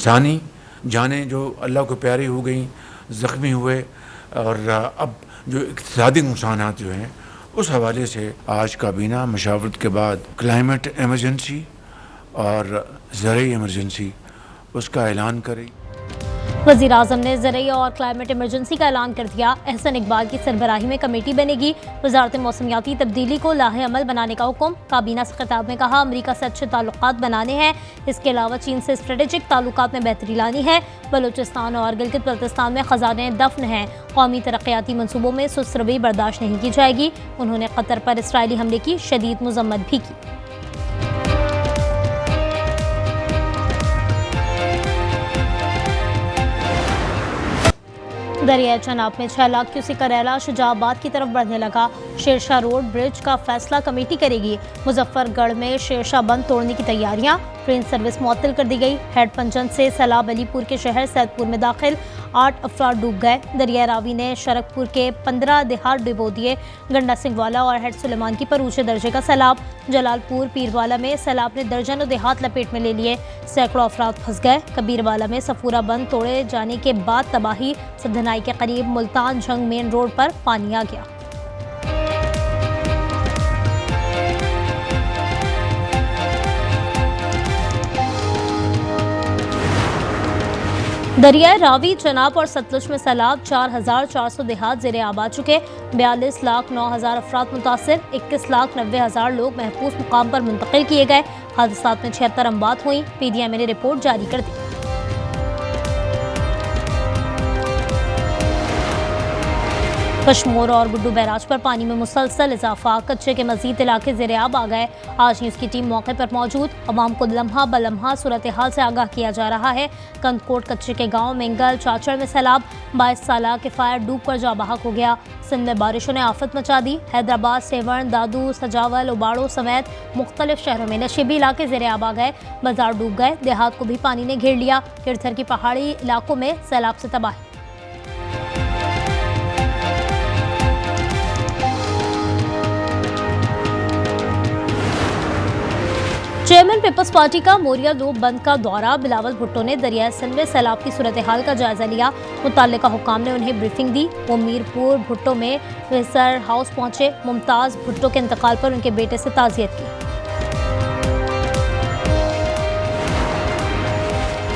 इंसानी जानें जो अल्लाह को प्यारी हो गई, ज़ख्मी हुए, और अब जो इक़्तिसादी नुकसानात जो हैं उस हवाले से आज काबीना मशावरत के बाद क्लाइमेट एमरजेंसी और ज़रई एमरजेंसी उसका ऐलान करे। वज़ीर आज़म ने ज़रई और क्लाइमेट इमरजेंसी का ऐलान कर दिया। एहसन इकबाल की सरबराही में कमेटी बनेगी। वज़ारत मौसमियाती तब्दीली को लाहे अमल बनाने का हुक्म। काबीना से खिताब में कहा, अमरीका से अच्छे ताल्लुकात बनाने हैं। इसके अलावा चीन से स्ट्रेटेजिक ताल्लुकात में बेहतरी लानी है। बलूचिस्तान और गिलगित बल्तिस्तान में खजाने दफन हैं। कौमी तरक्याती मनसूबों में सुस्त रवैया बर्दाश्त नहीं की जाएगी। उन्होंने कतर पर इसराइली हमले की शदीद मज़म्मत भी की। दरिया चनाब में 6 लाख क्यूसेक करेला शुजाबाद की तरफ बढ़ने लगा। शेरशाह रोड ब्रिज का फैसला कमेटी करेगी। मुजफ्फरगढ़ में शेरशाह बंद तोड़ने की तैयारियां। ट्रेन सर्विस मुअत्तल कर दी गई। हेड पंचन से सैलाब अलीपुर के शहर सैदपुर में दाखिल 8 अफराद डूब गए। दरिया रावी ने शरकपुर के 15 देहात डुबो दिए। गंडा सिंहवाला और हेड सुलेमान की पर ऊंचे दर्जे का सैलाब। जलालपुर पीरवाला में सैलाब ने दर्जनों देहात लपेट में ले लिए। सैकड़ों अफराद फंस गए। कबीरवाला में सफूरा बंद तोड़े जाने के बाद तबाही। सधनाई के करीब मुल्तान जंग मेन रोड पर पानी आ गया। दरिया रावी, चनाब और सतलुज में सैलाब। 4,400 देहात ज़ेरे आब आ चुके। 42,09,000 अफराद मुतासिर। 21,90,000 लोग महफूज मुकाम पर मुंतकिल किए गए। हादसात में 76 अमवात हुई। PDM ने रिपोर्ट जारी कर दी। कश्मोर और गुड्डू बैराज पर पानी में मुसलसल इजाफा। कच्चे के मजीद इलाके ज़ेरे आब आ गए। आज न्यूज़ की टीम मौके पर मौजूद। अवाम को लम्हा ब लम्हा सूरत हाल से आगाह किया जा रहा है। कंदकोट कच्चे के गांव मेंगल चाचड़ में सैलाब। 22 साल के फायर डूब कर जा बहक हो गया। सिंध में बारिशों ने आफत मचा दी। हैदराबाद, सेवण, दादू, सजावल, उबाड़ो समेत मुख्तलिफ शहरों में नशीबी इलाके ज़ेरे आब आ गए। बाजार डूब गए। देहात को भी पानी ने घेर लिया। किरथर की पहाड़ी इलाकों में सैलाब से तबाही। चेयरमैन पीपल्स पार्टी का मोरिया लोब बंद का दौरा। बिलावल भुट्टो ने दरियाए सिंध में सैलाब की सूरत हाल का जायजा लिया। मुतल्लिका हुकाम ने उन्हें ब्रीफिंग दी। वो मीरपुर भुट्टो में रिसर हाउस पहुंचे। मुमताज भुट्टो के इंतकाल पर उनके बेटे से ताज़ियत की।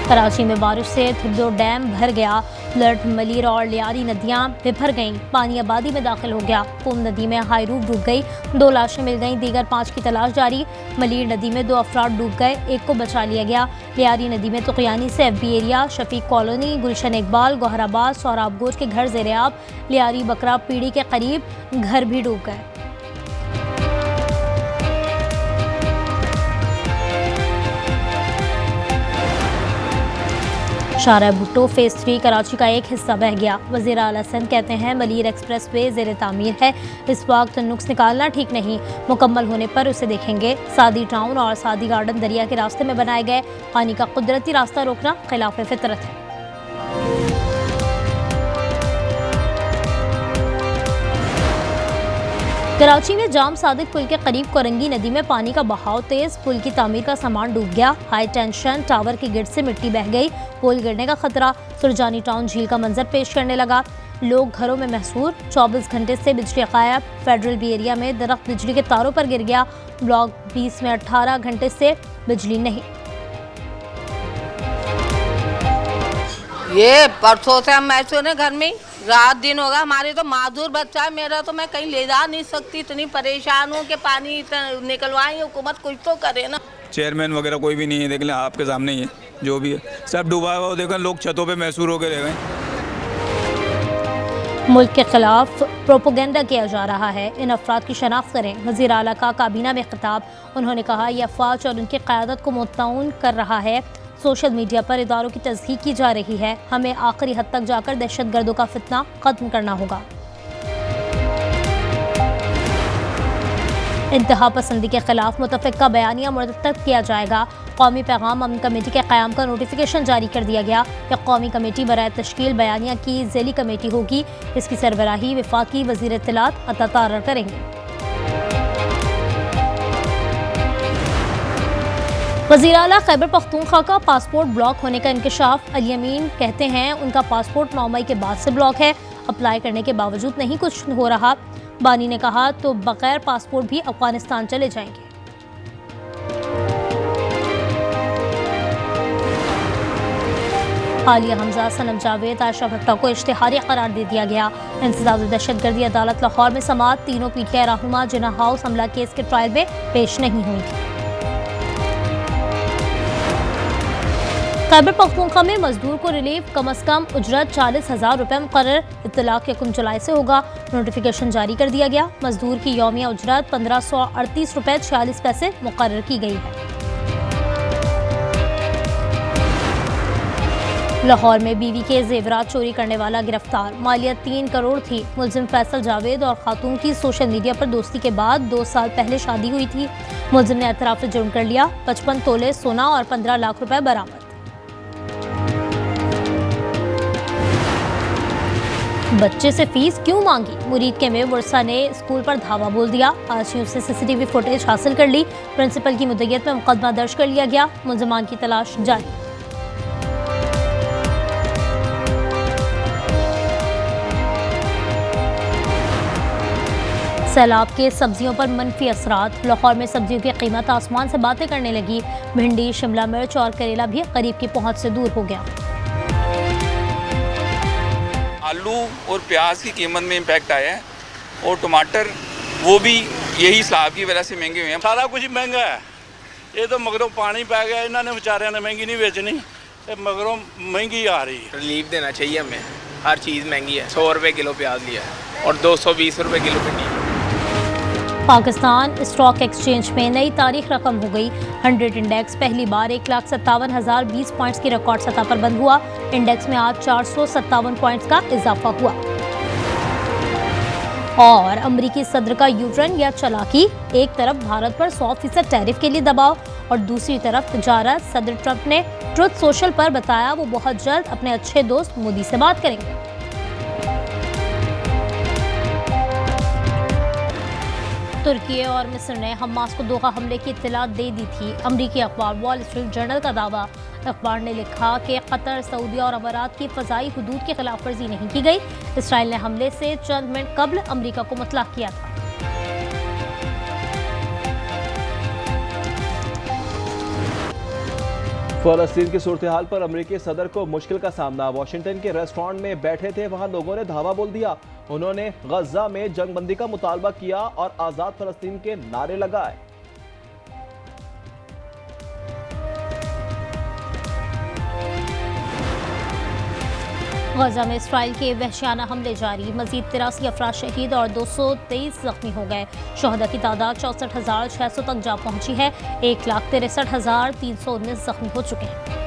कराची में बारिश से थिब्दो डैम भर गया। ब्लड, मलीर और लियारी नदियां बिभर गईं। पानी आबादी में दाखिल हो गया। कोम नदी में हाई रूफ डूब गई। 2 लाशें मिल गईं। दीगर 5 की तलाश जारी। मलीर नदी में 2 अफराद डूब गए। 1 को बचा लिया गया। लियारी नदी में तुकयानी से FB एरिया, शफीक कॉलोनी, गुलशन इकबाल, गौहराबाद, सोहराब गोज के घर ज़ेरे आब। लियारी बकरा पीढ़ी के करीब घर भी डूब गए। शाहरा भुट्टो फेज़ 3 कराची का एक हिस्सा बह गया। वज़ीर आला सिंध कहते हैं, मलीर एक्सप्रेस वे ज़ेरे तामीर है। इस वक्त नुक्स निकालना ठीक नहीं। मुकम्मल होने पर उसे देखेंगे। सादी टाउन और सादी गार्डन दरिया के रास्ते में बनाए गए। पानी का कुदरती रास्ता रोकना खिलाफ फितरत है। कराची में जाम सादिक पुल के करीब कोरंगी नदी में पानी का बहाव तेज। पुल की तामीर का सामान डूब गया। हाई टेंशन टावर की गिर्द से मिट्टी बह गई। पुल गिरने का खतरा। सुरजानी टाउन झील का मंजर पेश करने लगा। लोग घरों में महसूर। 24 घंटे से बिजली गायब। फेडरल बी एरिया में दरख्त बिजली के तारों पर गिर गया। ब्लॉक 20 में 18 घंटे से बिजली नहीं। ये परसों से हम महसूस है घर में रात दिन होगा। हमारे तो माजूर बच्चा है मेरा, तो मैं कहीं ले जा नहीं सकती। इतनी परेशान हूँ कि पानी निकलवाएं। हुकूमत कुछ तो करे ना। चेयरमैन वगैरह कोई भी नहीं है। देख लें आपके सामने ही है जो भी है, सब डूबा हुआ। देखें लोग छतों पे महसूर होकर रह गए। मुल्क के खिलाफ प्रोपोगेंडा किया जा रहा है। इन अफराद की शनाख्त करें। वज़ीर आला का काबीना में खिताब। उन्होंने कहा, यह अफवाज और उनकी क़यादत को मुतअन कर रहा है। सोशल मीडिया पर इदारों की तज़हीक की जा रही है। हमें आखिरी हद तक जाकर दहशतगर्दों का फितना ख़त्म करना होगा। इंतहा पसंदी के खिलाफ मुतफ़िक़ा बयानिया मुरतब किया जाएगा। कौमी पैगाम अमन कमेटी के क़याम का नोटिफिकेशन जारी कर दिया गया। यह कौमी कमेटी बराए तश्कील बयानिया की ज़ेली कमेटी होगी। इसकी सरबराही वफाकी वज़ीर इत्तलात अता तारर करेंगे। वज़ीर आला खैबर पख्तूनख्वा का पासपोर्ट ब्लॉक होने का इंकशाफ। अली अमीन कहते हैं उनका पासपोर्ट 9 मई के बाद से ब्लॉक है, अप्लाई करने के बावजूद नहीं कुछ हो रहा। बानी ने कहा तो बगैर पासपोर्ट भी अफगानिस्तान चले जाएंगे। हालिया हमजा, सनम जावेद, आयशा भट्टा को इश्तिहारी करार दे दिया गया। इंसदाद दहशतगर्दी अदालत लाहौर में समाअत। तीनों पीटीआई रहनुमा जिन्ना हाउस हमला केस के ट्रायल में पेश नहीं हुई थी। खैबर पख्तूनख्वा में मजदूर को रिलीफ, कम अज कम उजरत 40,000 रुपये मुकर्रर। इत्तलाक 1 जुलाई से होगा, नोटिफिकेशन जारी कर दिया गया। मजदूर की यौमिया उजरत 1538 रुपये 46 पैसे मुकर्रर की गई है। लाहौर में बीवी के जेवरात चोरी करने वाला गिरफ्तार। मालियत 3 करोड़ थी। मुलजिम फैसल जावेद और खातून की सोशल मीडिया पर दोस्ती के बाद 2 साल पहले शादी हुई थी। मुलजिम ने एतराफ़ जुर्म कर लिया। 55 तोले सोना और 15 लाख रुपए बरामद। बच्चे से फीस क्यों मांगी? मुरीद के में वर्षा ने स्कूल पर धावा बोल दिया। आरटीयू से सीसीटीवी फुटेज हासिल कर ली। प्रिंसिपल की मुद्दत में मुकदमा दर्ज कर लिया गया। मुलजिमान की तलाश जारी। सैलाब के सब्जियों पर मनफी असरात। लाहौर में सब्जियों की कीमत आसमान से बातें करने लगी। भिंडी, शिमला मिर्च और करेला भी करीब की पहुंच से दूर हो गया। आलू और प्याज की कीमत में इम्पैक्ट आया है और टमाटर वो भी यही सैलाब की वजह से महंगे हुए हैं। सारा कुछ महंगा है। ये तो मगरों पानी पै गया, इन्होंने बेचारियों ने महंगी नहीं बेचनी, मगरों महंगी आ रही है। रिलीफ देना चाहिए हमें, हर चीज़ महंगी है। 100 रुपये किलो प्याज लिया है और 220 रुपये किलो भिंडी। पाकिस्तान स्टॉक एक्सचेंज में नई तारीख रकम हो गई। 100 इंडेक्स पहली बार 1,57,020 पॉइंट्स की रिकॉर्ड सतह पर बंद हुआ। इंडेक्स में आज 457 पॉइंट्स का इजाफा हुआ। और अमरीकी सदर का यूटर्न या चालाकी, एक तरफ भारत पर 100% टैरिफ के लिए दबाव और दूसरी तरफ तिजारत। सदर ट्रंप ने ट्रुथ सोशल पर बताया वो बहुत जल्द अपने अच्छे दोस्त मोदी से बात करेंगे। तुर्की और मिस्र ने हमास को दोहा हमले की इत्तला दे दी थी। अमरीकी अखबार वॉल स्ट्रीट जर्नल का दावा। अखबार ने लिखा कि कतर, सऊदी और अमारात की फ़ज़ाई हुदूद की खिलाफ वर्जी नहीं की गई। इसराइल ने हमले से चंद मिनट कबल अमरीका को मुतलक़ किया था। फ़लस्तीन की सूरत हाल पर अमरीकी सदर को मुश्किल का सामना। वाशिंगटन के रेस्टोरेंट में बैठे थे, वहां लोगों ने धावा बोल दिया। उन्होंने गजा में जंगबंदी का मुतालबा किया और आज़ाद फ़लस्तीन के नारे लगाए। गजा में इसराइल के वहशियाना हमले जारी। मजीद 83 अफराद शहीद और 223 जख्मी हो गए। शहदा की तादाद 64,600 तक जा पहुंची है। 1,63,319 जख्मी हो चुके हैं।